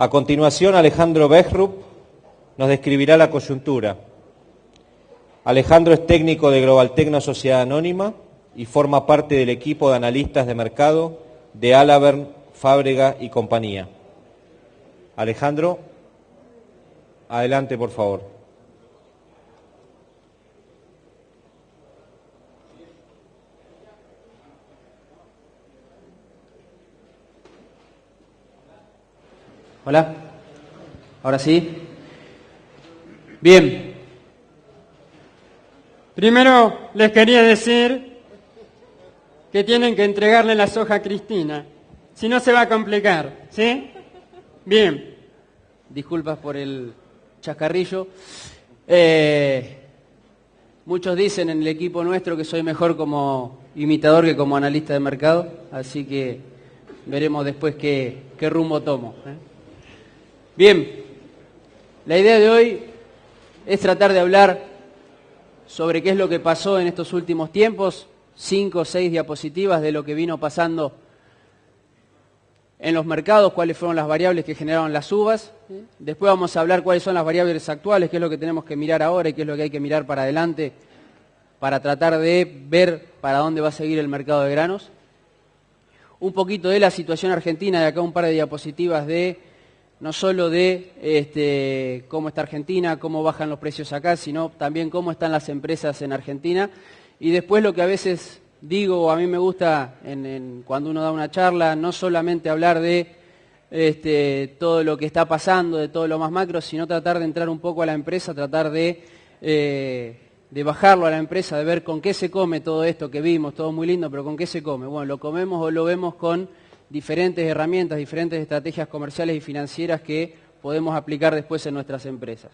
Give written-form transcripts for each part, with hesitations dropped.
A continuación, Alejandro Behrup nos describirá la coyuntura. Alejandro es técnico de Globaltecno Sociedad Anónima y forma parte del equipo de analistas de mercado de Alavern, Fábrega y compañía. Alejandro, adelante, por favor. Hola, ahora sí. Bien. Primero les quería decir que tienen que entregarle la soja a Cristina, si no se va a complicar, ¿sí? Bien. Disculpas por el chascarrillo. Muchos dicen en el equipo nuestro que soy mejor como imitador que como analista de mercado, así que veremos después qué rumbo tomo, ¿eh? Bien, la idea de hoy es tratar de hablar sobre qué es lo que pasó en estos últimos tiempos, 5 o 6 diapositivas de lo que vino pasando en los mercados, cuáles fueron las variables que generaron las subas. Después vamos a hablar cuáles son las variables actuales, qué es lo que tenemos que mirar ahora y qué es lo que hay que mirar para adelante para tratar de ver para dónde va a seguir el mercado de granos. Un poquito de la situación argentina, de acá un par de diapositivas de no solo de cómo está Argentina, cómo bajan los precios acá, sino también cómo están las empresas en Argentina. Y después lo que a veces digo, o a mí me gusta cuando uno da una charla, no solamente hablar de todo lo que está pasando, de todo lo más macro, sino tratar de entrar un poco a la empresa, tratar de bajarlo a la empresa, de ver con qué se come todo esto que vimos, todo muy lindo, pero con qué se come. Bueno, lo comemos o lo vemos con diferentes herramientas, diferentes estrategias comerciales y financieras que podemos aplicar después en nuestras empresas.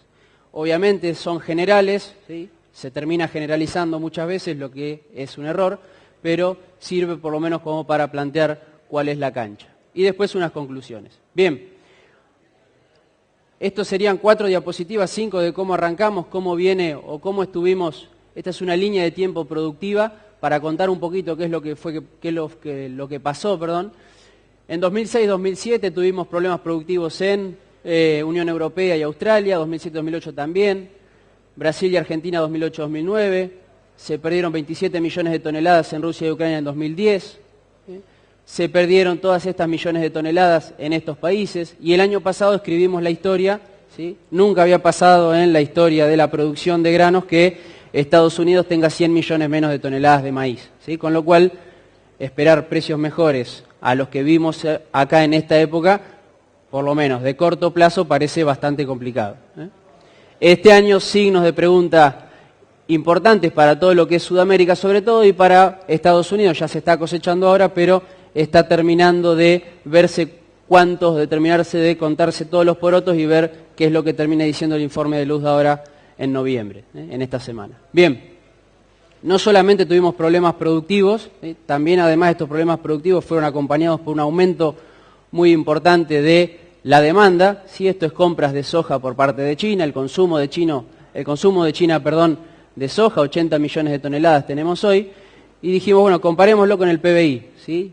Obviamente son generales, ¿sí? Se termina generalizando muchas veces, lo que es un error, pero sirve por lo menos como para plantear cuál es la cancha. Y después unas conclusiones. Bien, estos serían 4 diapositivas, 5 de cómo arrancamos, cómo viene o cómo estuvimos. Esta es una línea de tiempo productiva para contar un poquito qué es lo que pasó. En 2006-2007 tuvimos problemas productivos en Unión Europea y Australia, 2007-2008 también, Brasil y Argentina 2008-2009, se perdieron 27 millones de toneladas en Rusia y Ucrania en 2010, se perdieron todas estas millones de toneladas en estos países y el año pasado escribimos la historia, ¿sí? Nunca había pasado en la historia de la producción de granos que Estados Unidos tenga 100 millones menos de toneladas de maíz, ¿sí? Con lo cual esperar precios mejores a los que vimos acá en esta época, por lo menos de corto plazo, parece bastante complicado, ¿eh? Este año signos de pregunta importantes para todo lo que es Sudamérica sobre todo y para Estados Unidos, ya se está cosechando ahora, pero está terminando de verse cuántos, de terminarse de contarse todos los porotos y ver qué es lo que termina diciendo el informe de luz de ahora en noviembre, en esta semana. Bien. No solamente tuvimos problemas productivos, también además estos problemas productivos fueron acompañados por un aumento muy importante de la demanda, ¿sí? Esto es compras de soja por parte de China, el consumo de China, de soja, 80 millones de toneladas tenemos hoy, y dijimos, bueno, comparémoslo con el PBI, ¿sí?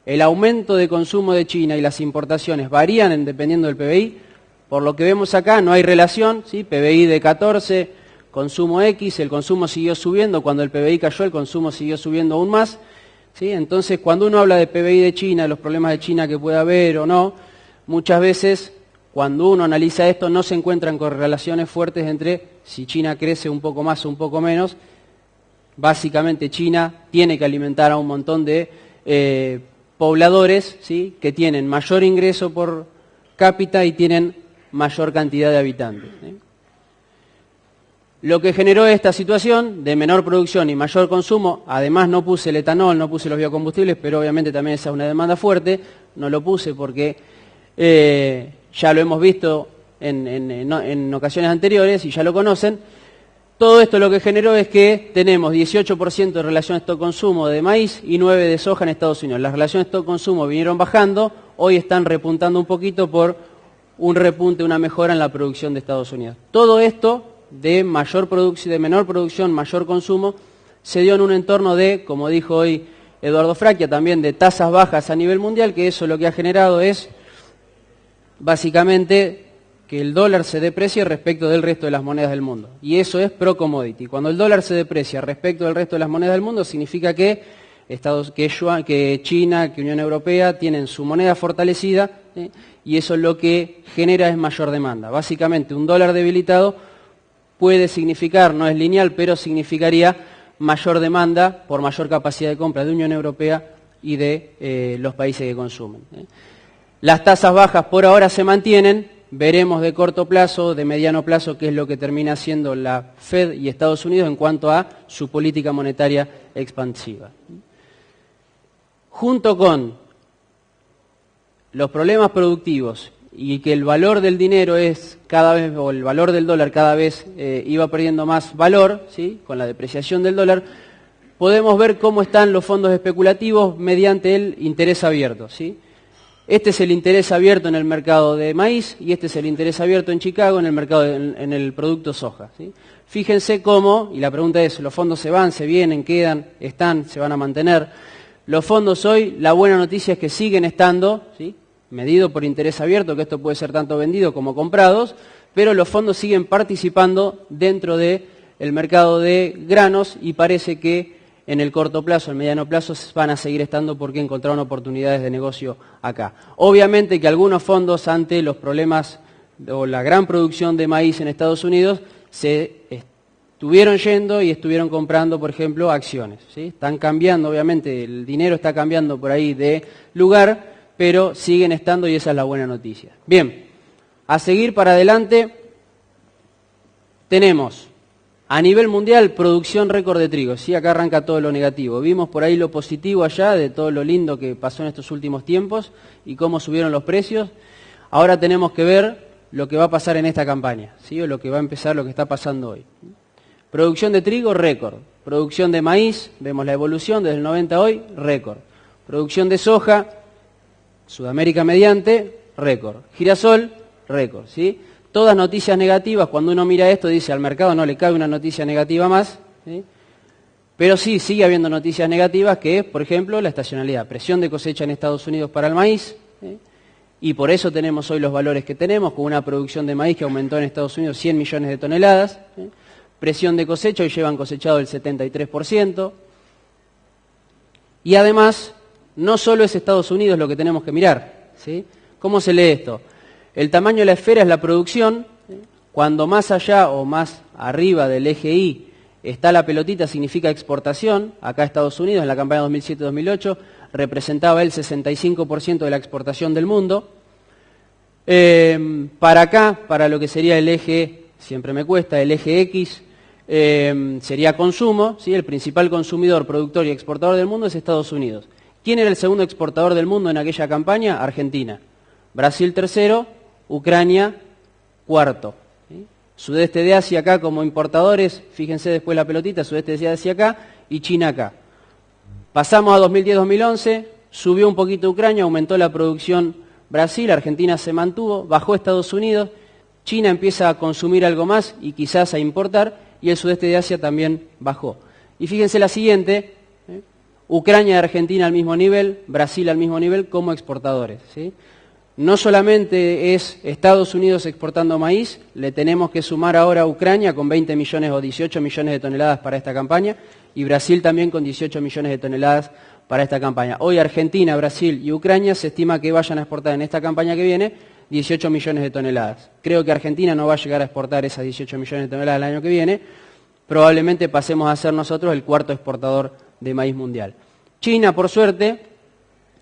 El aumento de consumo de China y las importaciones varían dependiendo del PBI, por lo que vemos acá no hay relación, ¿sí? PBI de 14, consumo X, el consumo siguió subiendo, cuando el PBI cayó el consumo siguió subiendo aún más, ¿sí? Entonces cuando uno habla de PBI de China, los problemas de China que puede haber o no, muchas veces cuando uno analiza esto no se encuentran correlaciones fuertes entre si China crece un poco más o un poco menos. Básicamente China tiene que alimentar a un montón de pobladores, ¿sí? Que tienen mayor ingreso por cápita y tienen mayor cantidad de habitantes, ¿sí? Lo que generó esta situación de menor producción y mayor consumo, además no puse el etanol, no puse los biocombustibles, pero obviamente también esa es una demanda fuerte, no lo puse porque ya lo hemos visto en ocasiones anteriores y ya lo conocen. Todo esto lo que generó es que tenemos 18% de relación stock-consumo de maíz y 9% de soja en Estados Unidos. Las relaciones stock-consumo vinieron bajando, hoy están repuntando un poquito por un repunte, una mejora en la producción de Estados Unidos. Todo esto de menor producción, mayor consumo, se dio en un entorno de, como dijo hoy Eduardo Fracchia, también de tasas bajas a nivel mundial, que eso lo que ha generado es básicamente que el dólar se deprecie respecto del resto de las monedas del mundo. Y eso es pro-commodity. Cuando el dólar se deprecia respecto del resto de las monedas del mundo, significa que China, que Unión Europea tienen su moneda fortalecida, y eso lo que genera es mayor demanda. Básicamente, un dólar debilitado puede significar, no es lineal, pero significaría mayor demanda por mayor capacidad de compra de Unión Europea y de los países que consumen. Las tasas bajas por ahora se mantienen, veremos de corto plazo, de mediano plazo, qué es lo que termina haciendo la Fed y Estados Unidos en cuanto a su política monetaria expansiva. Junto con los problemas productivos y que el valor del dinero es cada vez, o el valor del dólar cada vez iba perdiendo más valor, ¿sí?, con la depreciación del dólar, podemos ver cómo están los fondos especulativos mediante el interés abierto, ¿sí? Este es el interés abierto en el mercado de maíz y este es el interés abierto en Chicago en el mercado en el producto soja, ¿sí? Fíjense cómo, y la pregunta es, ¿los fondos se van, se vienen, quedan, están, se van a mantener? Los fondos hoy, la buena noticia es que siguen estando, ¿sí?, medido por interés abierto, que esto puede ser tanto vendido como comprados, pero los fondos siguen participando dentro del mercado de granos y parece que en el corto plazo, en el mediano plazo, van a seguir estando porque encontraron oportunidades de negocio acá. Obviamente que algunos fondos, ante los problemas o la gran producción de maíz en Estados Unidos, se estuvieron yendo y estuvieron comprando, por ejemplo, acciones, ¿sí? Están cambiando, obviamente, el dinero está cambiando por ahí de lugar, pero siguen estando y esa es la buena noticia. Bien, a seguir para adelante, tenemos a nivel mundial producción récord de trigo. Sí, acá arranca todo lo negativo. Vimos por ahí lo positivo allá de todo lo lindo que pasó en estos últimos tiempos y cómo subieron los precios. Ahora tenemos que ver lo que va a pasar en esta campaña, ¿sí?, o lo que va a empezar, lo que está pasando hoy. Producción de trigo, récord. Producción de maíz, vemos la evolución desde el 90 a hoy, récord. Producción de soja, Sudamérica mediante, récord. Girasol, récord, ¿sí? Todas noticias negativas. Cuando uno mira esto dice, al mercado no le cabe una noticia negativa más, ¿sí? Pero sí, sigue habiendo noticias negativas, que es, por ejemplo, la estacionalidad. Presión de cosecha en Estados Unidos para el maíz, ¿sí?, y por eso tenemos hoy los valores que tenemos, con una producción de maíz que aumentó en Estados Unidos 100 millones de toneladas, ¿sí? Presión de cosecha, hoy llevan cosechado el 73%. Y además, no solo es Estados Unidos lo que tenemos que mirar, ¿sí? ¿Cómo se lee esto? El tamaño de la esfera es la producción. Cuando más allá o más arriba del eje Y está la pelotita, significa exportación. Acá Estados Unidos, en la campaña 2007-2008, representaba el 65% de la exportación del mundo. Para acá, para lo que sería el eje, siempre me cuesta, el eje X, sería consumo, ¿sí? El principal consumidor, productor y exportador del mundo es Estados Unidos. ¿Quién era el segundo exportador del mundo en aquella campaña? Argentina. Brasil tercero, Ucrania cuarto. ¿Sí? Sudeste de Asia acá como importadores, fíjense después la pelotita, sudeste de Asia acá y China acá. Pasamos a 2010-2011, subió un poquito Ucrania, aumentó la producción Brasil, Argentina se mantuvo, bajó Estados Unidos, China empieza a consumir algo más y quizás a importar, y el sudeste de Asia también bajó. Y fíjense la siguiente, Ucrania y Argentina al mismo nivel, Brasil al mismo nivel como exportadores, ¿sí? No solamente es Estados Unidos exportando maíz, le tenemos que sumar ahora a Ucrania con 20 millones o 18 millones de toneladas para esta campaña y Brasil también con 18 millones de toneladas para esta campaña. Hoy Argentina, Brasil y Ucrania se estima que vayan a exportar en esta campaña que viene 18 millones de toneladas. Creo que Argentina no va a llegar a exportar esas 18 millones de toneladas el año que viene. Probablemente pasemos a ser nosotros el cuarto exportador de maíz mundial. China, por suerte,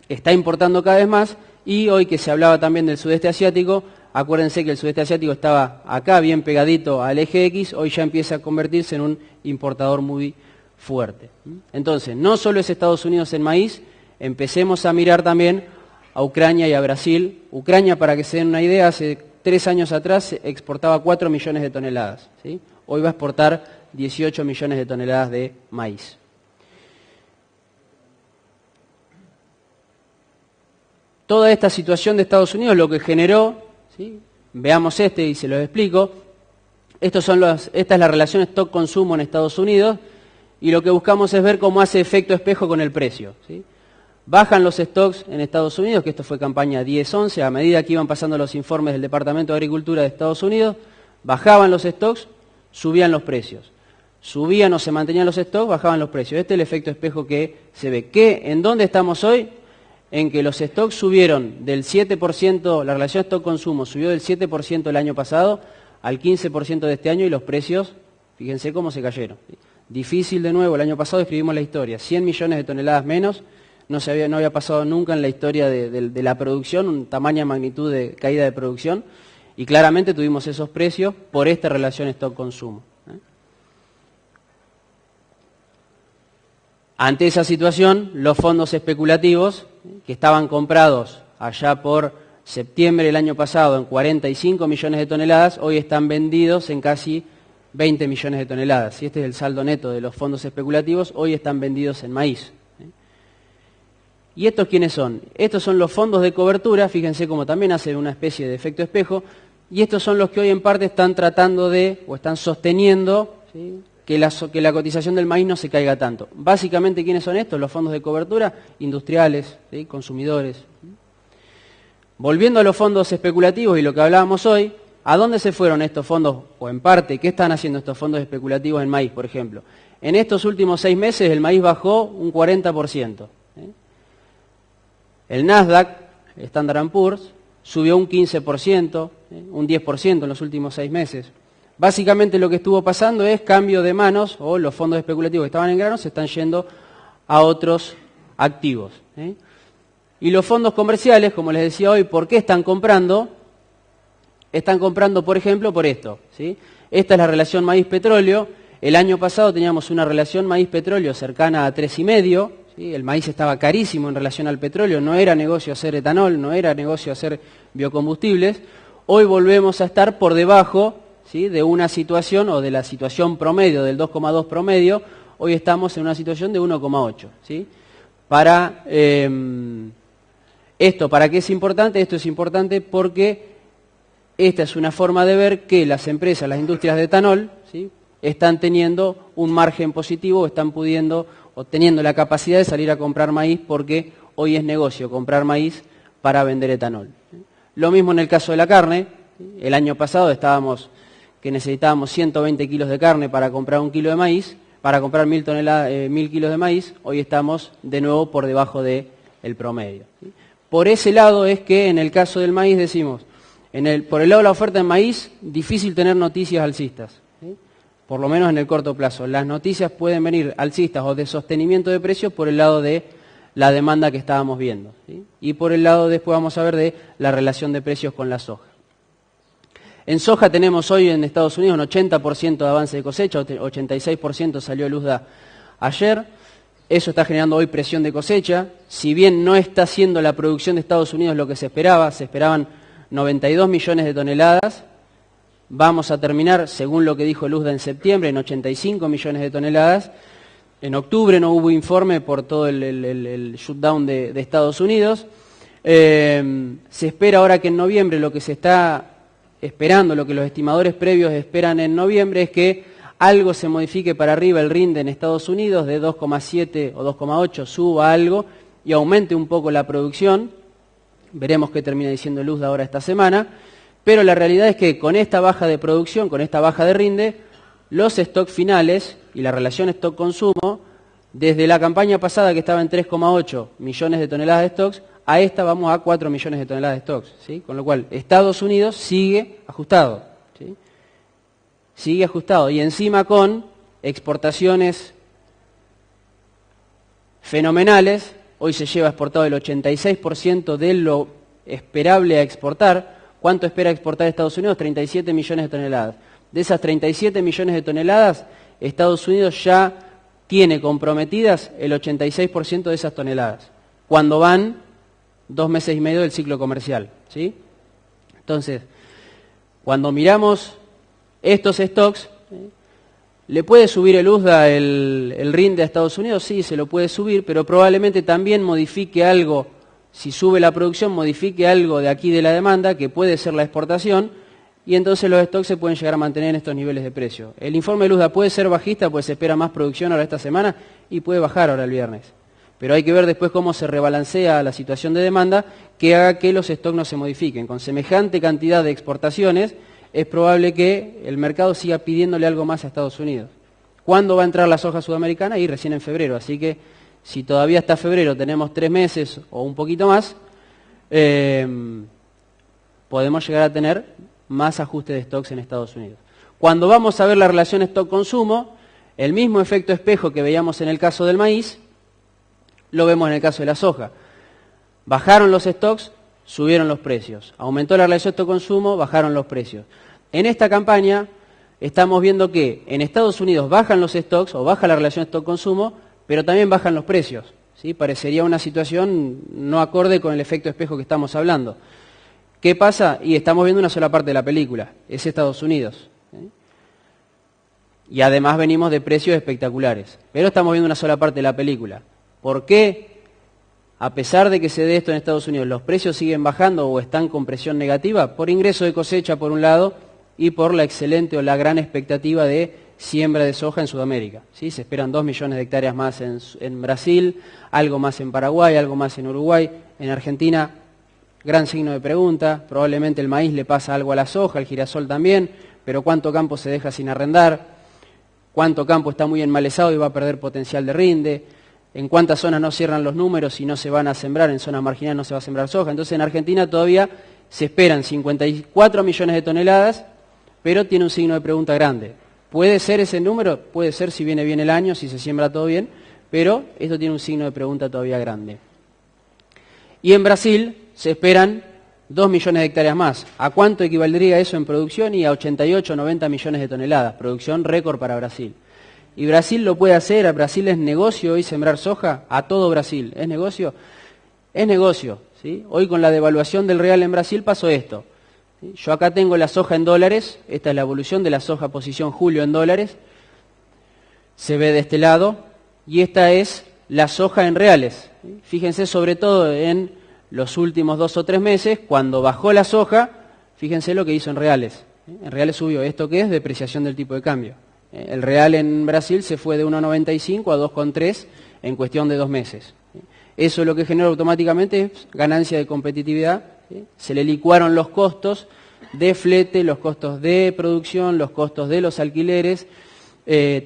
está importando cada vez más. Y hoy que se hablaba también del sudeste asiático, acuérdense que el sudeste asiático estaba acá bien pegadito al eje X, hoy ya empieza a convertirse en un importador muy fuerte. Entonces, no solo es Estados Unidos en maíz, empecemos a mirar también a Ucrania y a Brasil. Ucrania, para que se den una idea, hace 3 años atrás exportaba 4 millones de toneladas, ¿sí? Hoy va a exportar 18 millones de toneladas de maíz. Toda esta situación de Estados Unidos lo que generó, ¿sí?, veamos y se los explico, esta es la relación stock-consumo en Estados Unidos y lo que buscamos es ver cómo hace efecto espejo con el precio, ¿sí? Bajan los stocks en Estados Unidos, que esto fue campaña 10-11, a medida que iban pasando los informes del Departamento de Agricultura de Estados Unidos, bajaban los stocks, subían los precios. Subían o se mantenían los stocks, bajaban los precios. Este es el efecto espejo que se ve. ¿En dónde estamos hoy? En que los stocks subieron del 7%, la relación stock-consumo subió del 7% el año pasado al 15% de este año y los precios, fíjense cómo se cayeron. Difícil de nuevo, el año pasado escribimos la historia, 100 millones de toneladas menos, no había pasado nunca en la historia de la producción, un tamaño magnitud de caída de producción, y claramente tuvimos esos precios por esta relación stock-consumo. Ante esa situación, los fondos especulativos, que estaban comprados allá por septiembre del año pasado en 45 millones de toneladas, hoy están vendidos en casi 20 millones de toneladas. Y este es el saldo neto de los fondos especulativos, hoy están vendidos en maíz. ¿Y estos quiénes son? Estos son los fondos de cobertura, fíjense cómo también hacen una especie de efecto espejo, y estos son los que hoy en parte están tratando de, o están sosteniendo, ¿sí?, que la cotización del maíz no se caiga tanto. Básicamente, ¿quiénes son estos? Los fondos de cobertura, industriales, ¿sí?, consumidores. Volviendo a los fondos especulativos y lo que hablábamos hoy, ¿a dónde se fueron estos fondos? O en parte, ¿qué están haciendo estos fondos especulativos en maíz, por ejemplo? En estos últimos 6 meses el maíz bajó un 40%. El Nasdaq, Standard & Poor's, subió un 15%, un 10% en los últimos 6 meses. Básicamente lo que estuvo pasando es cambio de manos, o los fondos especulativos que estaban en grano se están yendo a otros activos. Y los fondos comerciales, como les decía hoy, ¿por qué están comprando? Están comprando, por ejemplo, por esto, ¿sí? Esta es la relación maíz-petróleo. El año pasado teníamos una relación maíz-petróleo cercana a 3,5. ¿Sí? El maíz estaba carísimo en relación al petróleo, no era negocio hacer etanol, no era negocio hacer biocombustibles. Hoy volvemos a estar por debajo, ¿sí?, de una situación, o de la situación promedio, del 2,2 promedio. Hoy estamos en una situación de 1,8. ¿Sí? ¿Para qué es importante? Esto es importante porque esta es una forma de ver que las empresas, las industrias de etanol, ¿sí?, están teniendo un margen positivo, están pudiendo o teniendo la capacidad de salir a comprar maíz porque hoy es negocio comprar maíz para vender etanol. Lo mismo en el caso de la carne. El año pasado que necesitábamos 120 kilos de carne para comprar 1 kilo de maíz, para comprar 1.000 kilos de maíz, hoy estamos de nuevo por debajo del promedio. Por ese lado es que en el caso del maíz decimos, por el lado de la oferta de maíz, difícil tener noticias alcistas, ¿sí?, por lo menos en el corto plazo. Las noticias pueden venir alcistas o de sostenimiento de precios por el lado de la demanda que estábamos viendo, ¿sí?, y por el lado después vamos a ver de la relación de precios con la soja. En soja tenemos hoy en Estados Unidos un 80% de avance de cosecha, 86% salió el USDA ayer. Eso está generando hoy presión de cosecha. Si bien no está siendo la producción de Estados Unidos lo que se esperaban 92 millones de toneladas, vamos a terminar, según lo que dijo el USDA en septiembre, en 85 millones de toneladas. En octubre no hubo informe por todo el shutdown de Estados Unidos. Se espera ahora que en noviembre, lo que se está esperando, lo que los estimadores previos esperan en noviembre, es que algo se modifique para arriba el rinde en Estados Unidos, de 2,7 o 2,8 suba algo y aumente un poco la producción. Veremos qué termina diciendo el USDA ahora esta semana. Pero la realidad es que con esta baja de producción, con esta baja de rinde, los stocks finales y la relación stock-consumo, desde la campaña pasada que estaba en 3,8 millones de toneladas de stocks, a esta vamos a 4 millones de toneladas de stocks, ¿sí? Con lo cual Estados Unidos sigue ajustado, ¿sí? Sigue ajustado y encima con exportaciones fenomenales. Hoy se lleva exportado el 86% de lo esperable a exportar. ¿Cuánto espera exportar Estados Unidos? 37 millones de toneladas. De esas 37 millones de toneladas, Estados Unidos ya tiene comprometidas el 86% de esas toneladas, cuando van 2 meses y medio del ciclo comercial, ¿sí? Entonces, cuando miramos estos stocks, ¿le puede subir el USDA el rinde a Estados Unidos? Sí, se lo puede subir, pero probablemente también modifique algo. Si sube la producción, modifique algo de aquí de la demanda, que puede ser la exportación, y entonces los stocks se pueden llegar a mantener en estos niveles de precio. El informe de USDA puede ser bajista, pues se espera más producción ahora esta semana, y puede bajar ahora el viernes. Pero hay que ver después cómo se rebalancea la situación de demanda que haga que los stocks no se modifiquen. Con semejante cantidad de exportaciones es probable que el mercado siga pidiéndole algo más a Estados Unidos. ¿Cuándo va a entrar la soja sudamericana? Y recién en febrero. Así que si todavía hasta febrero tenemos 3 meses o un poquito más, podemos llegar a tener más ajuste de stocks en Estados Unidos. Cuando vamos a ver la relación stock-consumo, el mismo efecto espejo que veíamos en el caso del maíz, lo vemos en el caso de la soja. Bajaron los stocks, subieron los precios. Aumentó la relación stock-consumo, bajaron los precios. En esta campaña estamos viendo que en Estados Unidos bajan los stocks o baja la relación stock-consumo, pero también bajan los precios. ¿Sí? Parecería una situación no acorde con el efecto espejo que estamos hablando. ¿Qué pasa? Y estamos viendo una sola parte de la película, es Estados Unidos. Y además venimos de precios espectaculares, pero estamos viendo una sola parte de la película. ¿Por qué, a pesar de que se dé esto en Estados Unidos, los precios siguen bajando o están con presión negativa? Por ingreso de cosecha, por un lado, y por la excelente o la gran expectativa de siembra de soja en Sudamérica. ¿Sí? Se esperan 2 millones de hectáreas más en Brasil, algo más en Paraguay, algo más en Uruguay. En Argentina, gran signo de pregunta. Probablemente el maíz le pasa algo a la soja, el girasol también, pero ¿cuánto campo se deja sin arrendar? ¿Cuánto campo está muy enmalezado y va a perder potencial de rinde? ¿En cuántas zonas no cierran los números y no se van a sembrar? En zonas marginales no se va a sembrar soja. Entonces en Argentina todavía se esperan 54 millones de toneladas, pero tiene un signo de pregunta grande. ¿Puede ser ese número? Puede ser si viene bien el año, si se siembra todo bien, pero esto tiene un signo de pregunta todavía grande. Y en Brasil se esperan 2 millones de hectáreas más. ¿A cuánto equivaldría eso en producción? Y a 88 o 90 millones de toneladas. Producción récord para Brasil. Y Brasil lo puede hacer. ¿A Brasil es negocio hoy sembrar soja? A todo Brasil. ¿Es negocio? Es negocio. ¿Sí? Hoy con la devaluación del real en Brasil pasó esto. ¿Sí? Yo acá tengo la soja en dólares. Esta es la evolución de la soja posición julio en dólares. Se ve de este lado. Y esta es la soja en reales. ¿Sí? Fíjense sobre todo en los últimos 2 o 3 meses, cuando bajó la soja, fíjense lo que hizo en reales. En reales subió. ¿Esto qué es? Depreciación del tipo de cambio. El real en Brasil se fue de 1,95 a 2,3 en cuestión de 2 meses. Eso lo que genera automáticamente es ganancia de competitividad. Se le licuaron los costos de flete, los costos de producción, los costos de los alquileres,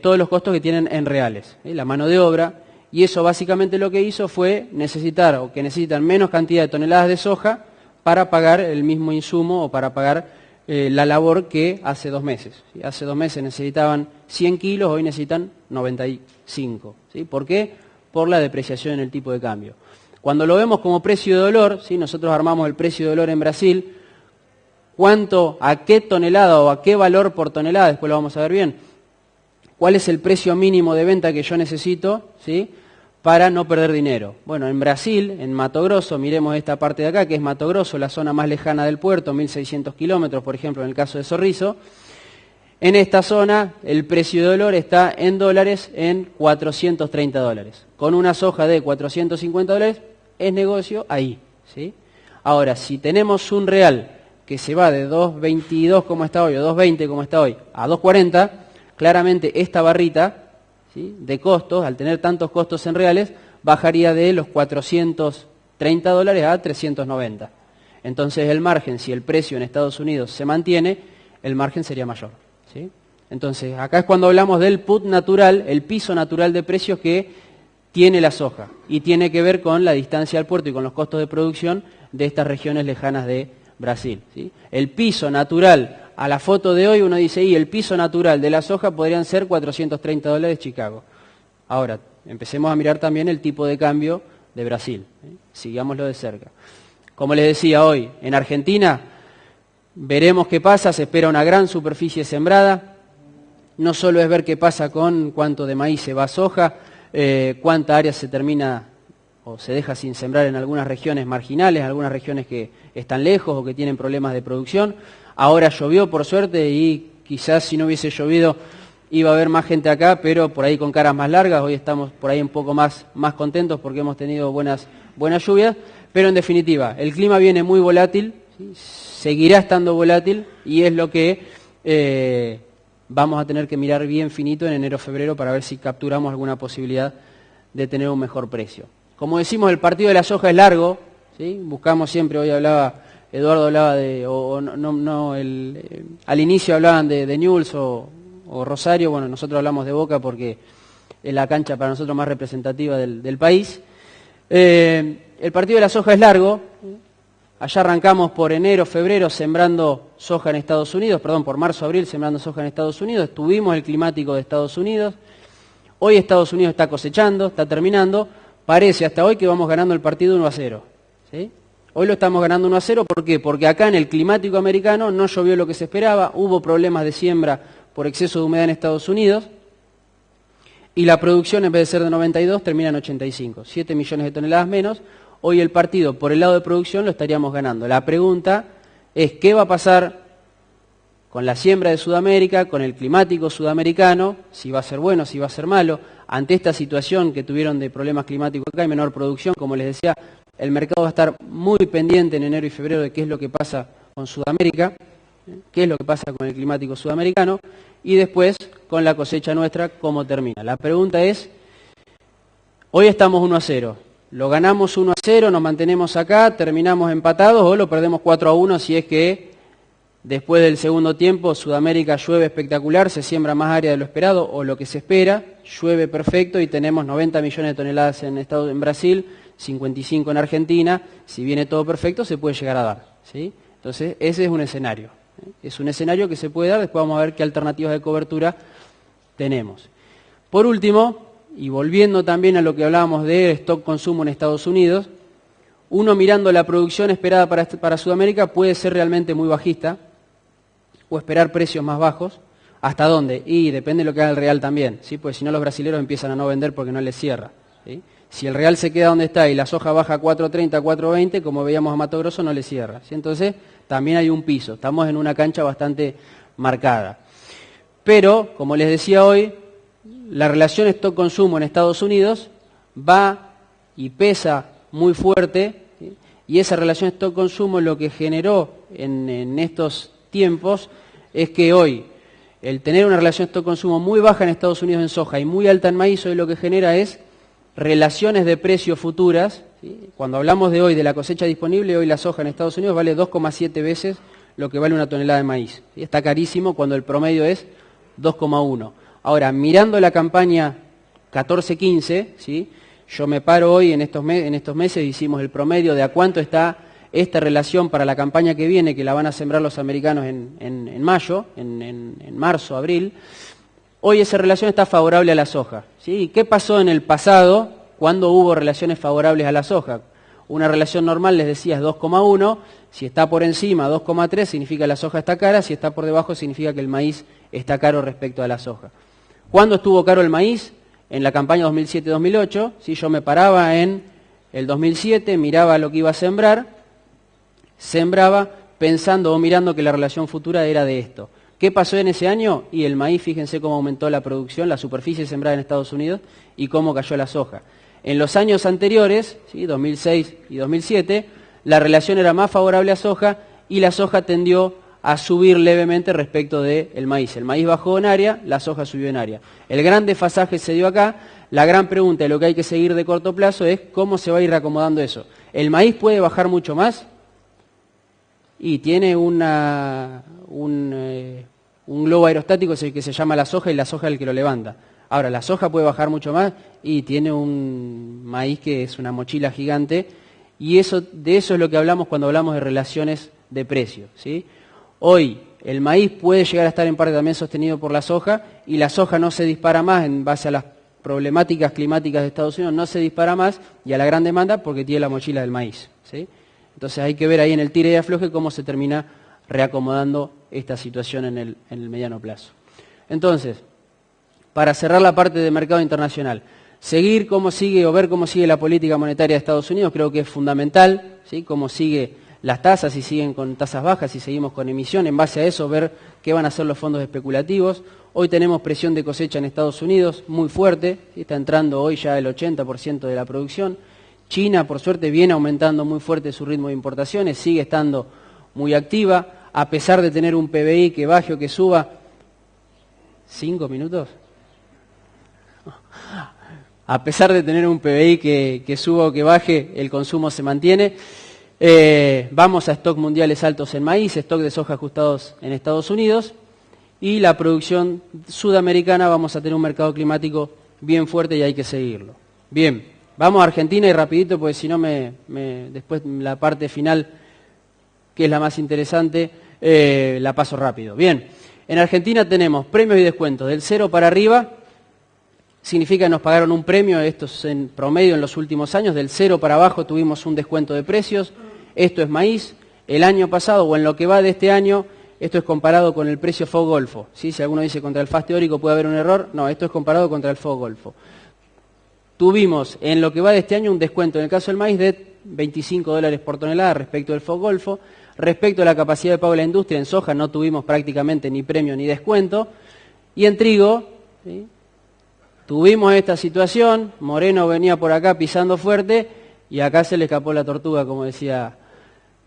todos los costos que tienen en reales. La mano de obra. Y eso básicamente lo que hizo fue necesitan menos cantidad de toneladas de soja para pagar el mismo insumo o para pagar la labor que hace 2 meses. ¿Sí? Hace 2 meses necesitaban 100 kilos, hoy necesitan 95. ¿Sí? ¿Por qué? Por la depreciación en el tipo de cambio. Cuando lo vemos como precio de dolor, ¿sí? Nosotros armamos el precio de dolor en Brasil, a qué tonelada o a qué valor por tonelada, después lo vamos a ver bien, cuál es el precio mínimo de venta que yo necesito, ¿sí? Para no perder dinero. Bueno, en Brasil, en Mato Grosso, miremos esta parte de acá, que es Mato Grosso, la zona más lejana del puerto, 1.600 kilómetros, por ejemplo, en el caso de Sorriso. En esta zona, el precio de dólar está en dólares en $430. Con una soja de $450 es negocio ahí, ¿sí? Ahora, si tenemos un real que se va de 2.22 como está hoy, o 2.20 como está hoy, a 2.40, claramente esta barrita, ¿sí?, de costos, al tener tantos costos en reales, bajaría de los $430 a 390. Entonces el margen, si el precio en Estados Unidos se mantiene, el margen sería mayor. ¿Sí? Entonces acá es cuando hablamos del put natural, el piso natural de precios que tiene la soja. Y tiene que ver con la distancia al puerto y con los costos de producción de estas regiones lejanas de Brasil. ¿Sí? El piso natural, a la foto de hoy uno dice, y el piso natural de la soja podrían ser $430 Chicago. Ahora, empecemos a mirar también el tipo de cambio de Brasil. Sigámoslo de cerca. Como les decía hoy, en Argentina veremos qué pasa, se espera una gran superficie sembrada. No solo es ver qué pasa con cuánto de maíz se va a soja, cuánta área se termina o se deja sin sembrar en algunas regiones marginales, algunas regiones que están lejos o que tienen problemas de producción. Ahora llovió por suerte y quizás si no hubiese llovido iba a haber más gente acá, pero por ahí con caras más largas. Hoy estamos por ahí un poco más contentos porque hemos tenido buenas lluvias, pero en definitiva, el clima viene muy volátil, ¿sí? Seguirá estando volátil y es lo que vamos a tener que mirar bien finito en enero-febrero para ver si capturamos alguna posibilidad de tener un mejor precio. Como decimos, el partido de la soja es largo, ¿sí? Buscamos siempre, hoy Eduardo hablaba de, al inicio hablaban de Newell's o Rosario, bueno, nosotros hablamos de Boca porque es la cancha para nosotros más representativa del país. El partido de la soja es largo, allá arrancamos por enero, febrero sembrando soja en Estados Unidos, por marzo, abril sembrando soja en Estados Unidos, tuvimos el climático de Estados Unidos, hoy Estados Unidos está cosechando, está terminando, parece hasta hoy que vamos ganando el partido 1-0, ¿sí? Hoy lo estamos ganando 1-0, ¿por qué? Porque acá en el climático americano no llovió lo que se esperaba, hubo problemas de siembra por exceso de humedad en Estados Unidos, y la producción en vez de ser de 92 termina en 85, 7 millones de toneladas menos. Hoy el partido por el lado de producción lo estaríamos ganando. La pregunta es ¿qué va a pasar con la siembra de Sudamérica, con el climático sudamericano? Si va a ser bueno, si va a ser malo. Ante esta situación que tuvieron de problemas climáticos acá y menor producción, como les decía, el mercado va a estar muy pendiente en enero y febrero de qué es lo que pasa con Sudamérica, qué es lo que pasa con el climático sudamericano, y después con la cosecha nuestra, cómo termina. La pregunta es, hoy estamos 1-0, lo ganamos 1-0, nos mantenemos acá, terminamos empatados o lo perdemos 4-1 si es que después del segundo tiempo Sudamérica llueve espectacular, se siembra más área de lo esperado o lo que se espera, llueve perfecto y tenemos 90 millones de toneladas en Brasil, 55 en Argentina, si viene todo perfecto se puede llegar a dar, ¿sí? Entonces ese es un escenario. Es un escenario que se puede dar, después vamos a ver qué alternativas de cobertura tenemos. Por último, y volviendo también a lo que hablábamos de stock consumo en Estados Unidos, uno mirando la producción esperada para Sudamérica puede ser realmente muy bajista o esperar precios más bajos. ¿Hasta dónde? Y depende de lo que haga el real también, ¿sí? Pues si no los brasileños empiezan a no vender porque no les cierra, ¿sí? Si el real se queda donde está y la soja baja a 4.30, 4.20, como veíamos a Mato Grosso, no le cierra, ¿sí? Entonces también hay un piso, estamos en una cancha bastante marcada. Pero, como les decía hoy, la relación stock-consumo en Estados Unidos va y pesa muy fuerte, ¿sí? Y esa relación stock-consumo lo que generó en estos tiempos es que hoy el tener una relación stock-consumo muy baja en Estados Unidos en soja y muy alta en maíz, hoy lo que genera es relaciones de precios futuras, ¿sí? Cuando hablamos de hoy de la cosecha disponible, hoy la soja en Estados Unidos vale 2,7 veces lo que vale una tonelada de maíz, ¿sí? Está carísimo cuando el promedio es 2,1. Ahora, mirando la campaña 14-15, ¿sí? Yo me paro hoy en estos meses, hicimos el promedio de a cuánto está esta relación para la campaña que viene, que la van a sembrar los americanos en mayo, en marzo, abril. Hoy esa relación está favorable a la soja, ¿sí? ¿Qué pasó en el pasado cuando hubo relaciones favorables a la soja? Una relación normal, les decía, es 2,1, si está por encima 2,3 significa que la soja está cara, si está por debajo significa que el maíz está caro respecto a la soja. ¿Cuándo estuvo caro el maíz? En la campaña 2007-2008, ¿sí? Yo me paraba en el 2007, miraba lo que iba a sembrar, sembraba pensando o mirando que la relación futura era de esto. ¿Qué pasó en ese año? Y el maíz, fíjense cómo aumentó la producción, la superficie sembrada en Estados Unidos y cómo cayó la soja. En los años anteriores, ¿sí? 2006 y 2007, la relación era más favorable a soja y la soja tendió a subir levemente respecto del maíz. El maíz bajó en área, la soja subió en área. El gran desfasaje se dio acá. La gran pregunta de lo que hay que seguir de corto plazo es cómo se va a ir reacomodando eso. ¿El maíz puede bajar mucho más? Y tiene un globo aerostático que se llama la soja y la soja es el que lo levanta. Ahora, la soja puede bajar mucho más y tiene un maíz que es una mochila gigante y de eso es lo que hablamos cuando hablamos de relaciones de precio, ¿sí? Hoy el maíz puede llegar a estar en parte también sostenido por la soja y la soja no se dispara más en base a las problemáticas climáticas de Estados Unidos, no se dispara más y a la gran demanda porque tiene la mochila del maíz, ¿sí? Entonces hay que ver ahí en el tire y afloje cómo se termina reacomodando esta situación en el mediano plazo. Entonces, para cerrar la parte de mercado internacional, seguir cómo sigue o ver cómo sigue la política monetaria de Estados Unidos creo que es fundamental, ¿sí? Cómo sigue las tasas, si siguen con tasas bajas, si seguimos con emisión, en base a eso ver qué van a hacer los fondos especulativos. Hoy tenemos presión de cosecha en Estados Unidos muy fuerte, ¿sí? Está entrando hoy ya el 80% de la producción. China, por suerte, viene aumentando muy fuerte su ritmo de importaciones, sigue estando muy activa, a pesar de tener un PBI que baje o que suba. 5 minutos. A pesar de tener un PBI que suba o que baje, el consumo se mantiene. Vamos a stock mundiales altos en maíz, stock de soja ajustados en Estados Unidos, y la producción sudamericana vamos a tener un mercado climático bien fuerte y hay que seguirlo. Bien, vamos a Argentina y rapidito, porque si no después la parte final, que es la más interesante, la paso rápido. Bien, en Argentina tenemos premios y descuentos del 0 para arriba. Significa que nos pagaron un premio, esto es en promedio en los últimos años, del 0 para abajo tuvimos un descuento de precios, esto es maíz. El año pasado o en lo que va de este año, esto es comparado con el precio FOB Golfo, ¿sí? Si alguno dice contra el FAS teórico puede haber un error, no, esto es comparado contra el FOB Golfo. Tuvimos en lo que va de este año un descuento en el caso del maíz de $25 por tonelada respecto del FOB Golfo. Respecto a la capacidad de pago de la industria, en soja no tuvimos prácticamente ni premio ni descuento. Y en trigo, ¿sí?, tuvimos esta situación, Moreno venía por acá pisando fuerte y acá se le escapó la tortuga, como decía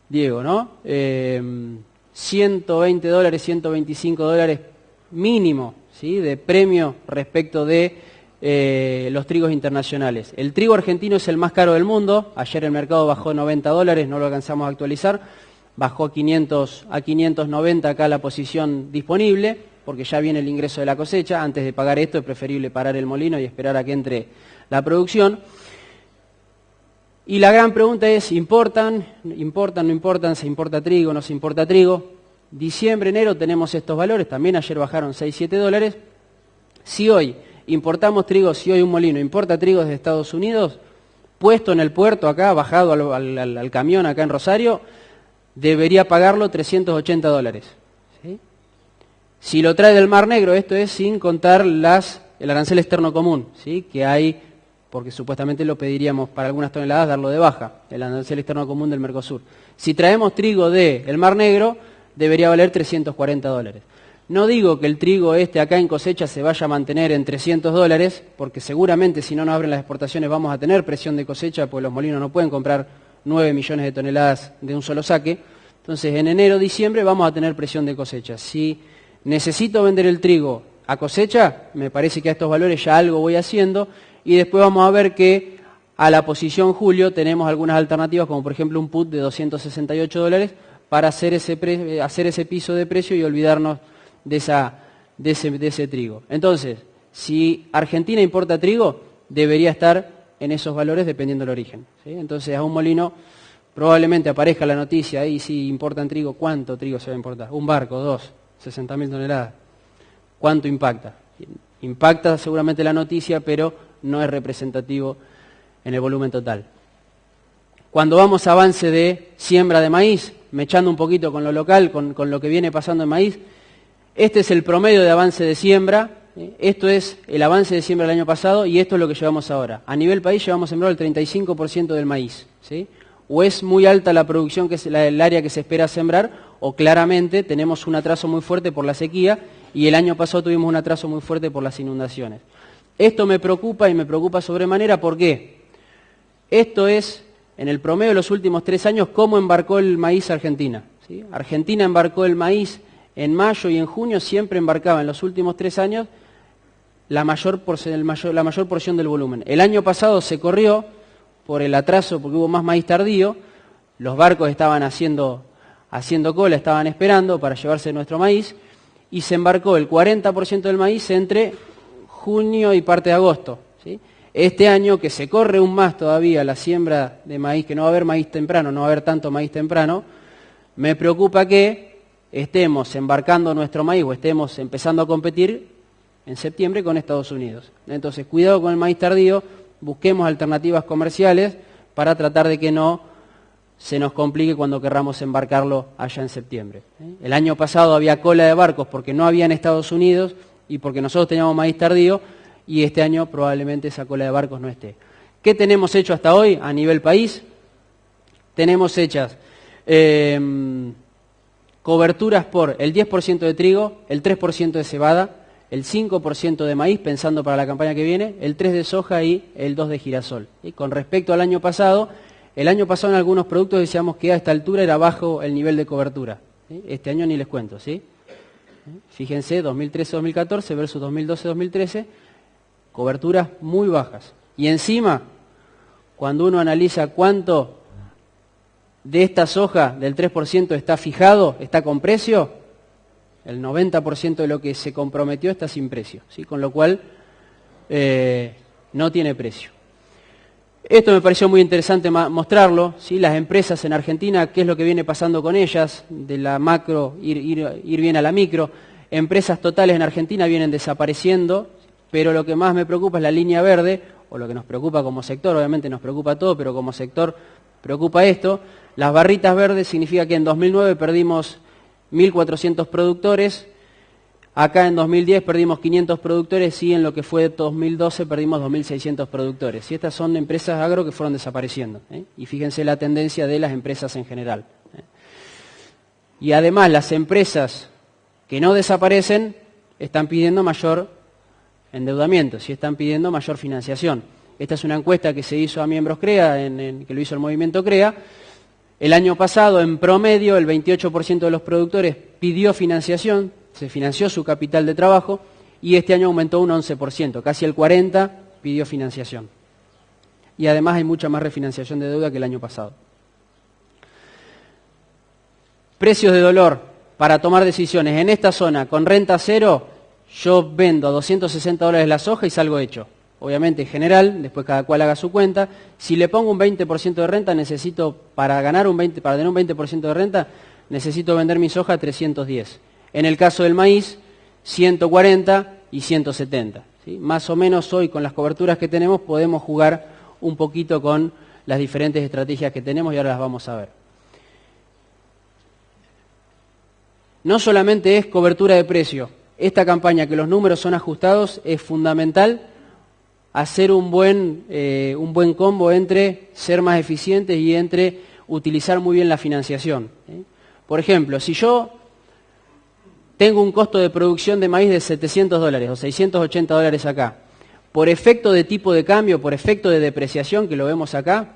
Diego, ¿no? $120, $125 mínimo, ¿sí?, de premio respecto de los trigos internacionales. El trigo argentino es el más caro del mundo, ayer el mercado bajó $90, no lo alcanzamos a actualizar, bajó a 590 acá la posición disponible, porque ya viene el ingreso de la cosecha. Antes de pagar esto es preferible parar el molino y esperar a que entre la producción. Y la gran pregunta es, ¿importan, no importan? ¿Se importa trigo, no se importa trigo? Diciembre, enero tenemos estos valores, también ayer bajaron $6-7. Si hoy importamos trigo, si hoy un molino importa trigo desde Estados Unidos, puesto en el puerto acá, bajado al camión acá en Rosario, debería pagarlo $380. ¿Sí? Si lo trae del Mar Negro, esto es sin contar el arancel externo común, ¿sí?, que hay, porque supuestamente lo pediríamos para algunas toneladas darlo de baja, el arancel externo común del Mercosur. Si traemos trigo del Mar Negro, debería valer $340. No digo que el trigo acá en cosecha se vaya a mantener en $300, porque seguramente si no nos abren las exportaciones vamos a tener presión de cosecha, porque los molinos no pueden comprar 9 millones de toneladas de un solo saque. Entonces en enero, diciembre vamos a tener presión de cosecha. Si necesito vender el trigo a cosecha, me parece que a estos valores ya algo voy haciendo, y después vamos a ver que a la posición julio tenemos algunas alternativas, como por ejemplo un put de $268 para hacer ese piso de precio y olvidarnos de ese trigo. Entonces, si Argentina importa trigo, debería estar en esos valores dependiendo del origen, ¿sí? Entonces a un molino probablemente aparezca la noticia ahí, si importan trigo, ¿cuánto trigo se va a importar? Un barco, 2, 60.000 toneladas. ¿Cuánto impacta? Impacta seguramente la noticia, pero no es representativo en el volumen total. Cuando vamos a avance de siembra de maíz, mechando un poquito con lo local, con lo que viene pasando en maíz, este es el promedio de avance de siembra, esto es el avance de siembra del año pasado y esto es lo que llevamos ahora. A nivel país llevamos sembrado el 35% del maíz, ¿sí? O es muy alta la producción, que es el área que se espera sembrar, o claramente tenemos un atraso muy fuerte por la sequía y el año pasado tuvimos un atraso muy fuerte por las inundaciones. Esto me preocupa y me preocupa sobremanera, ¿por qué? Esto es, en el promedio de los últimos 3 años, cómo embarcó el maíz Argentina, ¿sí? Argentina embarcó el maíz en mayo y en junio, siempre embarcaba en los últimos 3 años la mayor porción del volumen. El año pasado se corrió por el atraso, porque hubo más maíz tardío, los barcos estaban haciendo cola, estaban esperando para llevarse nuestro maíz, y se embarcó el 40% del maíz entre junio y parte de agosto, ¿sí? Este año, que se corre aún más todavía la siembra de maíz, que no va a haber maíz temprano, no va a haber tanto maíz temprano, me preocupa que estemos embarcando nuestro maíz o estemos empezando a competir en septiembre con Estados Unidos. Entonces, cuidado con el maíz tardío, busquemos alternativas comerciales para tratar de que no se nos complique cuando querramos embarcarlo allá en septiembre. El año pasado había cola de barcos porque no había en Estados Unidos y porque nosotros teníamos maíz tardío, y este año probablemente esa cola de barcos no esté. ¿Qué tenemos hecho hasta hoy a nivel país? Tenemos hechas coberturas por el 10% de trigo, el 3% de cebada, el 5% de maíz, pensando para la campaña que viene, el 3% de soja y el 2% de girasol. Y con respecto al año pasado, el año pasado en algunos productos decíamos que a esta altura era bajo el nivel de cobertura. Este año ni les cuento, ¿sí? Fíjense, 2013-2014 versus 2012-2013, coberturas muy bajas, Y encima, cuando uno analiza cuánto de esta soja del 3% está fijado, está con precio, el 90% de lo que se comprometió está sin precio, ¿sí? Con lo cual no tiene precio. Esto me pareció muy interesante mostrarlo, ¿sí? Las empresas en Argentina, qué es lo que viene pasando con ellas, de la macro ir bien a la micro. Empresas totales en Argentina vienen desapareciendo, pero lo que más me preocupa es la línea verde, o lo que nos preocupa como sector, obviamente nos preocupa todo, pero como sector preocupa esto. Las barritas verdes significa que en 2009 perdimos 1.400 productores, acá en 2010 perdimos 500 productores y en lo que fue 2012 perdimos 2.600 productores. Y estas son empresas agro que fueron desapareciendo. Y fíjense la tendencia de las empresas en general. Y además las empresas que no desaparecen están pidiendo mayor endeudamiento, si están pidiendo mayor financiación. Esta es una encuesta que se hizo a miembros CREA, que lo hizo el movimiento CREA. El año pasado, en promedio, el 28% de los productores pidió financiación, se financió su capital de trabajo, y este año aumentó un 11%, casi el 40% pidió financiación. Y además hay mucha más refinanciación de deuda que el año pasado. Precios de dolor para tomar decisiones. En esta zona, con renta cero, yo vendo a $260 la soja y salgo hecho. Obviamente en general, después cada cual haga su cuenta. Si le pongo un 20% de renta, para tener un 20% de renta, necesito vender mi soja a 310. En el caso del maíz, 140 y 170. ¿Sí? Más o menos hoy, con las coberturas que tenemos, podemos jugar un poquito con las diferentes estrategias que tenemos y ahora las vamos a ver. No solamente es cobertura de precio. Esta campaña, que los números son ajustados, es fundamental hacer un buen combo entre ser más eficientes y entre utilizar muy bien la financiación. Por ejemplo, si yo tengo un costo de producción de maíz de $700 o $680 acá, por efecto de tipo de cambio, por efecto de depreciación, que lo vemos acá,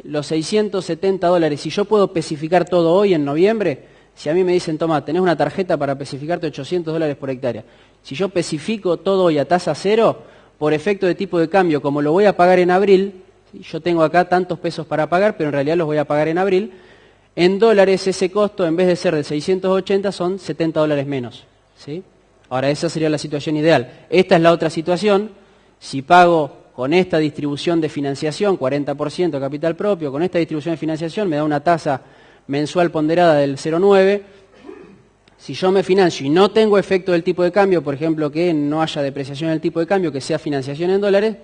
los $670, si yo puedo especificar todo hoy en noviembre, si a mí me dicen, toma, tenés una tarjeta para especificarte $800 por hectárea, si yo especifico todo hoy a tasa cero, por efecto de tipo de cambio, como lo voy a pagar en abril, yo tengo acá tantos pesos para pagar, pero en realidad los voy a pagar en abril, en dólares ese costo, en vez de ser de 680, son $70 menos. ¿Sí? Ahora, esa sería la situación ideal. Esta es la otra situación. Si pago con esta distribución de financiación, 40% capital propio, con esta distribución de financiación me da una tasa mensual ponderada del 0,9. Si yo me financio y no tengo efecto del tipo de cambio, por ejemplo, que no haya depreciación del tipo de cambio, que sea financiación en dólares,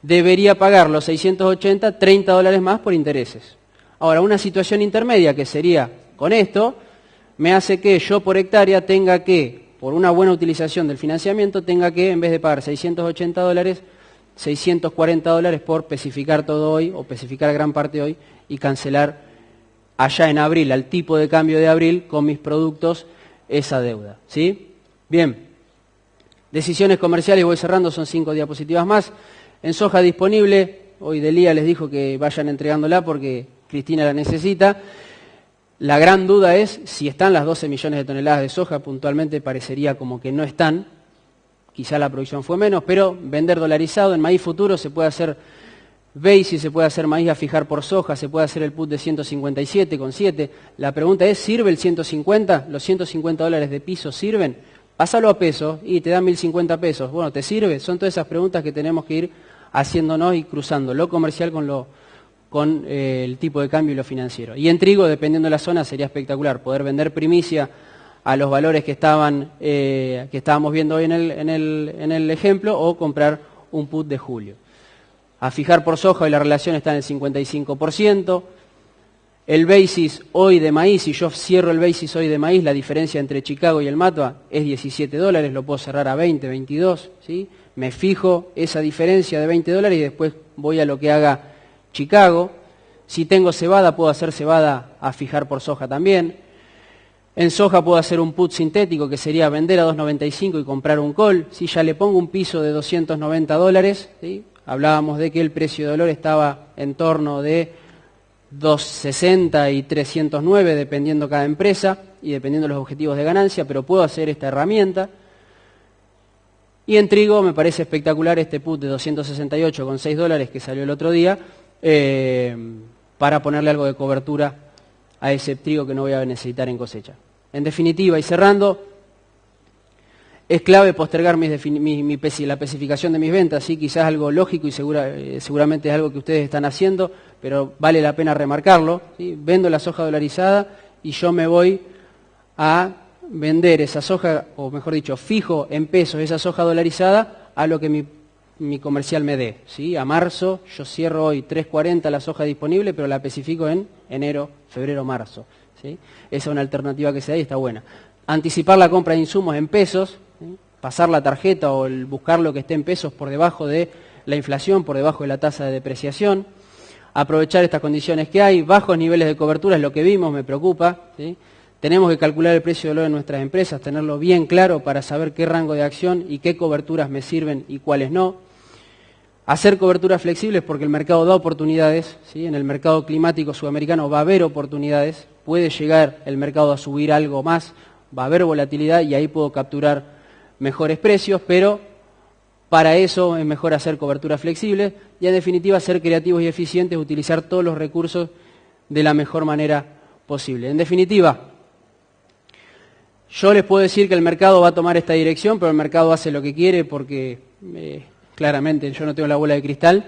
debería pagar los 680, $30 más por intereses. Ahora, una situación intermedia que sería con esto, me hace que yo por hectárea tenga que, por una buena utilización del financiamiento, tenga que, en vez de pagar $680, $640 por especificar todo hoy, o especificar gran parte hoy, y cancelar allá en abril, al tipo de cambio de abril, con mis productos, esa deuda. ¿Sí? Bien. Decisiones comerciales, voy cerrando, son 5 diapositivas más. En soja disponible, hoy Delía les dijo que vayan entregándola porque Cristina la necesita. La gran duda es si están las 12 millones de toneladas de soja, puntualmente parecería como que no están, quizá la producción fue menos, pero vender dolarizado en maíz futuro se puede hacer basis, se puede hacer maíz a fijar por soja, se puede hacer el put de 157,7. La pregunta es, ¿sirve el 150? ¿Los $150 de piso sirven? Pásalo a pesos y te dan 1.050 pesos. Bueno, ¿te sirve? Son todas esas preguntas que tenemos que ir haciéndonos y cruzando lo comercial con el tipo de cambio y lo financiero. Y en trigo, dependiendo de la zona, sería espectacular poder vender primicia a los valores que estábamos viendo hoy en el ejemplo, o comprar un put de julio. A fijar por soja hoy la relación está en el 55%. El basis hoy de maíz, si yo cierro el basis hoy de maíz, la diferencia entre Chicago y el Matva es $17, lo puedo cerrar a 20, 22, ¿sí? Me fijo esa diferencia de $20 y después voy a lo que haga Chicago. Si tengo cebada, puedo hacer cebada a fijar por soja también. En soja puedo hacer un put sintético, que sería vender a $2.95 y comprar un call. Si ya le pongo un piso de $290, ¿sí? Hablábamos de que el precio de dólar estaba en torno de 260 y 309, dependiendo cada empresa y dependiendo de los objetivos de ganancia, pero puedo hacer esta herramienta. Y en trigo me parece espectacular este put de 268,6 dólares que salió el otro día, para ponerle algo de cobertura a ese trigo que no voy a necesitar en cosecha. En definitiva, y cerrando, es clave postergar la especificación de mis ventas, ¿sí? Quizás algo lógico y seguramente es algo que ustedes están haciendo, pero vale la pena remarcarlo, ¿sí? Vendo la soja dolarizada y yo me voy a vender esa soja, o mejor dicho, fijo en pesos esa soja dolarizada a lo que mi comercial me dé, ¿sí? A marzo, yo cierro hoy 3.40 la soja disponible, pero la especifico en enero, febrero, marzo, ¿sí? Esa es una alternativa que se da y está buena. Anticipar la compra de insumos en pesos, ¿sí? Pasar la tarjeta o buscar lo que esté en pesos por debajo de la inflación, por debajo de la tasa de depreciación. Aprovechar estas condiciones que hay, bajos niveles de cobertura es lo que vimos, me preocupa, ¿sí? Tenemos que calcular el precio de oro en nuestras empresas, tenerlo bien claro para saber qué rango de acción y qué coberturas me sirven y cuáles no. Hacer coberturas flexibles porque el mercado da oportunidades, ¿sí? En el mercado climático sudamericano va a haber oportunidades, puede llegar el mercado a subir algo más, va a haber volatilidad y ahí puedo capturar mejores precios, pero para eso es mejor hacer coberturas flexibles y en definitiva ser creativos y eficientes, utilizar todos los recursos de la mejor manera posible. En definitiva, yo les puedo decir que el mercado va a tomar esta dirección, pero el mercado hace lo que quiere porque claramente yo no tengo la bola de cristal.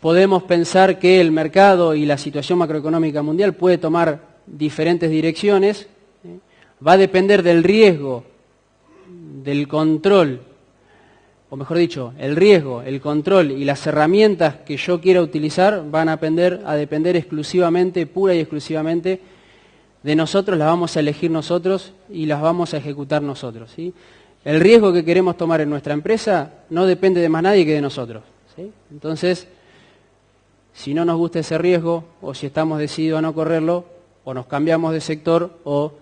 Podemos pensar que el mercado y la situación macroeconómica mundial puede tomar diferentes direcciones. Va a depender del riesgo, del control, o mejor dicho, el riesgo, el control y las herramientas que yo quiera utilizar van a depender exclusivamente, pura y exclusivamente de nosotros, las vamos a elegir nosotros y las vamos a ejecutar nosotros, ¿sí? El riesgo que queremos tomar en nuestra empresa no depende de más nadie que de nosotros, ¿sí? Entonces, si no nos gusta ese riesgo, o si estamos decididos a no correrlo, o nos cambiamos de sector, o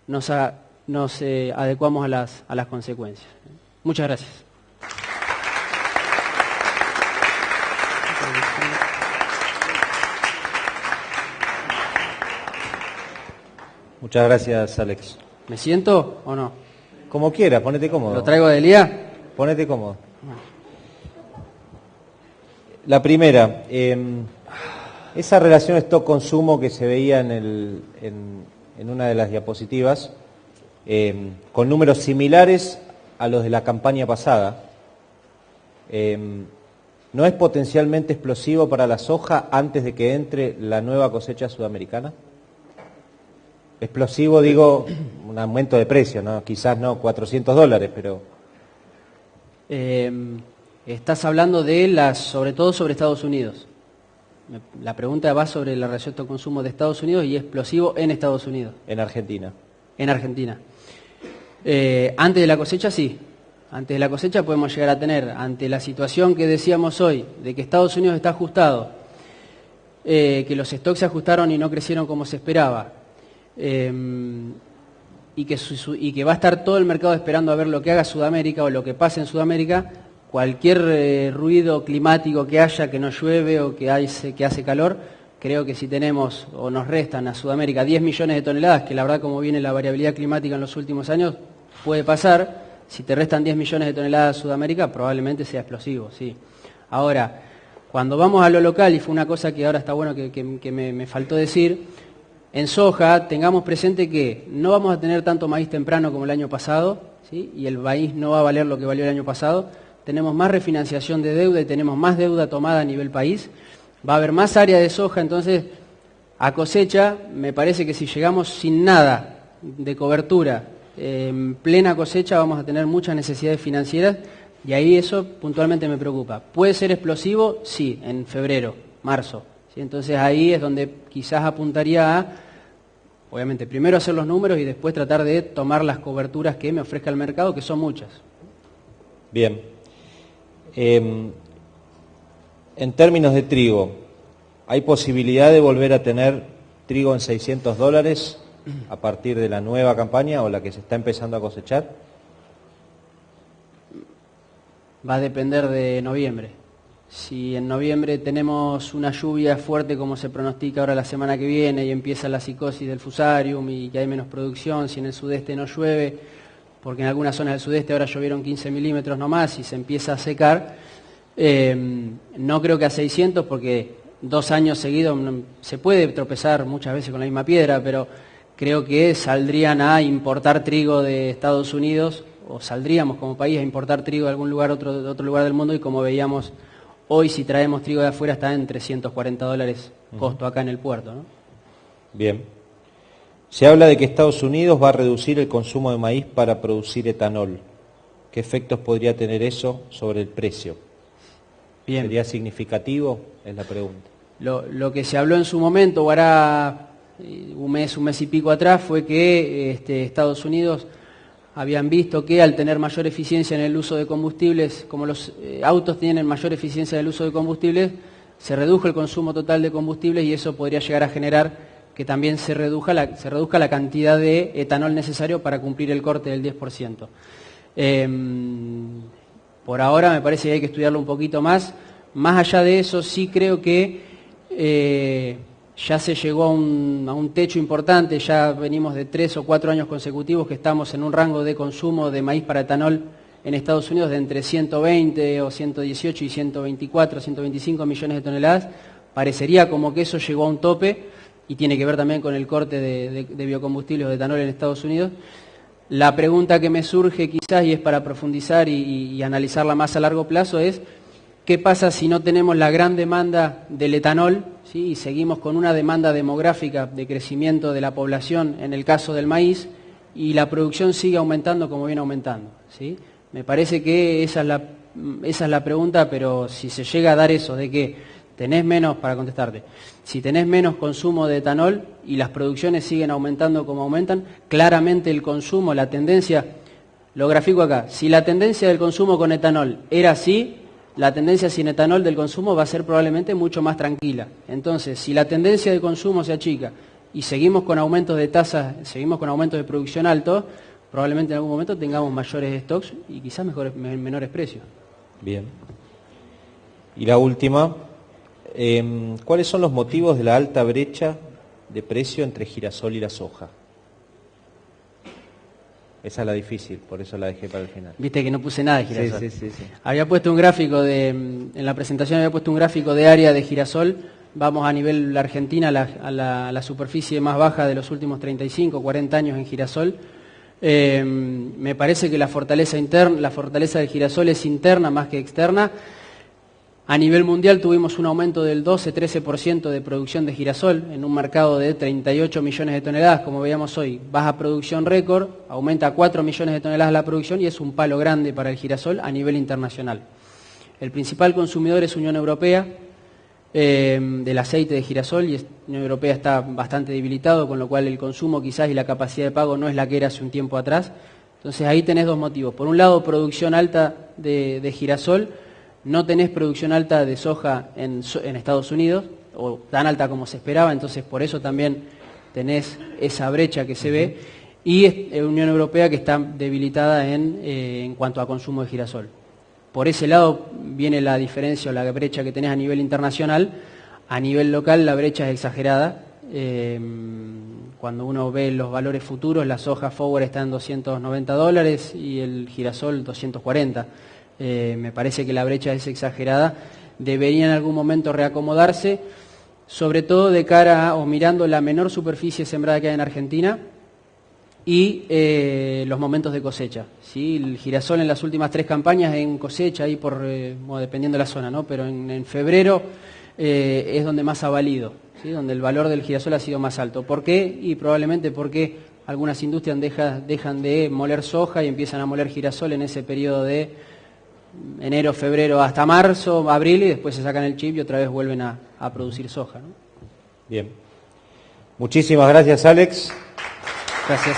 nos adecuamos a las consecuencias. Muchas gracias. Muchas gracias, Alex. ¿Me siento o no? Como quieras, ponete cómodo. ¿Lo traigo de día? Ponete cómodo. La primera, esa relación stock-consumo que se veía en una de las diapositivas, con números similares a los de la campaña pasada, ¿no es potencialmente explosivo para la soja antes de que entre la nueva cosecha sudamericana? Explosivo, digo, un aumento de precio, ¿no? Quizás no $400, pero... Estás hablando sobre todo sobre Estados Unidos. La pregunta va sobre la relación de consumo de Estados Unidos y explosivo en Estados Unidos. En Argentina. En Argentina. Antes de la cosecha, sí. Antes de la cosecha podemos llegar a tener, ante la situación que decíamos hoy, de que Estados Unidos está ajustado, que los stocks se ajustaron y no crecieron como se esperaba, y que va a estar todo el mercado esperando a ver lo que haga Sudamérica o lo que pase en Sudamérica, cualquier ruido climático que haya, que no llueve o que hace calor, creo que si tenemos o nos restan a Sudamérica 10 millones de toneladas, que la verdad como viene la variabilidad climática en los últimos años, puede pasar, si te restan 10 millones de toneladas a Sudamérica, probablemente sea explosivo, sí. Ahora, cuando vamos a lo local, y fue una cosa que ahora está bueno que me faltó decir, en soja tengamos presente que no vamos a tener tanto maíz temprano como el año pasado, ¿sí? Y el maíz no va a valer lo que valió el año pasado. Tenemos más refinanciación de deuda y tenemos más deuda tomada a nivel país. Va a haber más área de soja, entonces a cosecha me parece que si llegamos sin nada de cobertura, en plena cosecha vamos a tener muchas necesidades financieras y ahí eso puntualmente me preocupa. ¿Puede ser explosivo? Sí, en febrero, marzo. ¿Sí? Entonces ahí es donde quizás apuntaría a, obviamente, primero hacer los números y después tratar de tomar las coberturas que me ofrezca el mercado, que son muchas. Bien. En términos de trigo, ¿hay posibilidad de volver a tener trigo en $600 a partir de la nueva campaña o la que se está empezando a cosechar? Va a depender de noviembre. Si en noviembre tenemos una lluvia fuerte como se pronostica ahora la semana que viene y empieza la psicosis del fusarium y que hay menos producción, si en el sudeste no llueve, porque en algunas zonas del sudeste ahora llovieron 15 milímetros nomás y se empieza a secar. No creo que a 600, porque 2 años seguidos se puede tropezar muchas veces con la misma piedra, pero creo que saldrían a importar trigo de Estados Unidos, o saldríamos como país a importar trigo de algún lugar, otro lugar del mundo, y como veíamos hoy, si traemos trigo de afuera está en $340 costo acá en el puerto, ¿no? Bien. Se habla de que Estados Unidos va a reducir el consumo de maíz para producir etanol. ¿Qué efectos podría tener eso sobre el precio? Bien. ¿Sería significativo? Es la pregunta. Lo que se habló en su momento, o hará un mes y pico atrás, fue que Estados Unidos habían visto que al tener mayor eficiencia en el uso de combustibles, como los autos tienen mayor eficiencia en el uso de combustibles, se redujo el consumo total de combustibles y eso podría llegar a generar que también se reduzca la cantidad de etanol necesario para cumplir el corte del 10%. Por ahora me parece que hay que estudiarlo un poquito más. Más allá de eso, sí creo que ya se llegó a un techo importante, ya venimos de 3 o 4 años consecutivos que estamos en un rango de consumo de maíz para etanol en Estados Unidos de entre 120 o 118 y 124, 125 millones de toneladas. Parecería como que eso llegó a un tope y tiene que ver también con el corte de biocombustibles o de etanol en Estados Unidos. La pregunta que me surge quizás, y es para profundizar y analizarla más a largo plazo, es ¿qué pasa si no tenemos la gran demanda del etanol, ¿sí? Y seguimos con una demanda demográfica de crecimiento de la población en el caso del maíz y la producción sigue aumentando como viene aumentando, ¿sí? Me parece que esa es la pregunta, pero si se llega a dar eso de que tenés menos, para contestarte, si tenés menos consumo de etanol y las producciones siguen aumentando como aumentan, claramente el consumo, la tendencia, lo grafico acá, si la tendencia del consumo con etanol era así, la tendencia sin etanol del consumo va a ser probablemente mucho más tranquila. Entonces, si la tendencia de consumo se achica y seguimos con aumentos de tasas, seguimos con aumentos de producción altos, probablemente en algún momento tengamos mayores stocks y quizás menores precios. Bien. Y la última, ¿cuáles son los motivos de la alta brecha de precio entre girasol y la soja? Esa es la difícil, por eso la dejé para el final. Viste que no puse nada de girasol. Sí. Había puesto un gráfico en la presentación había puesto un gráfico de área de girasol. Vamos a nivel Argentina a la superficie más baja de los últimos 35, 40 años en girasol. Me parece que la fortaleza del girasol es interna más que externa. A nivel mundial tuvimos un aumento del 12-13% de producción de girasol en un mercado de 38 millones de toneladas, como veíamos hoy. Baja producción récord, aumenta a 4 millones de toneladas la producción y es un palo grande para el girasol a nivel internacional. El principal consumidor es Unión Europea del aceite de girasol y Unión Europea está bastante debilitado, con lo cual el consumo quizás y la capacidad de pago no es la que era hace un tiempo atrás. Entonces ahí tenés dos motivos. Por un lado, producción alta de girasol. No tenés producción alta de soja en Estados Unidos, o tan alta como se esperaba, entonces por eso también tenés esa brecha que se ve, y Unión Europea que está debilitada en cuanto a consumo de girasol. Por ese lado viene la diferencia o la brecha que tenés a nivel internacional. A nivel local la brecha es exagerada. Cuando uno ve los valores futuros, la soja forward está en $290 y el girasol 240. Me parece que la brecha es exagerada, debería en algún momento reacomodarse, sobre todo de cara o mirando la menor superficie sembrada que hay en Argentina y los momentos de cosecha, ¿sí? El girasol en las últimas 3 campañas en cosecha, ahí dependiendo de la zona, ¿no? Pero en febrero es donde más ha valido, ¿sí? Donde el valor del girasol ha sido más alto. ¿Por qué? Y probablemente porque algunas industrias dejan de moler soja y empiezan a moler girasol en ese periodo de enero, febrero hasta marzo, abril, y después se sacan el chip y otra vez vuelven a producir soja, ¿no? Bien. Muchísimas gracias, Alex. Gracias.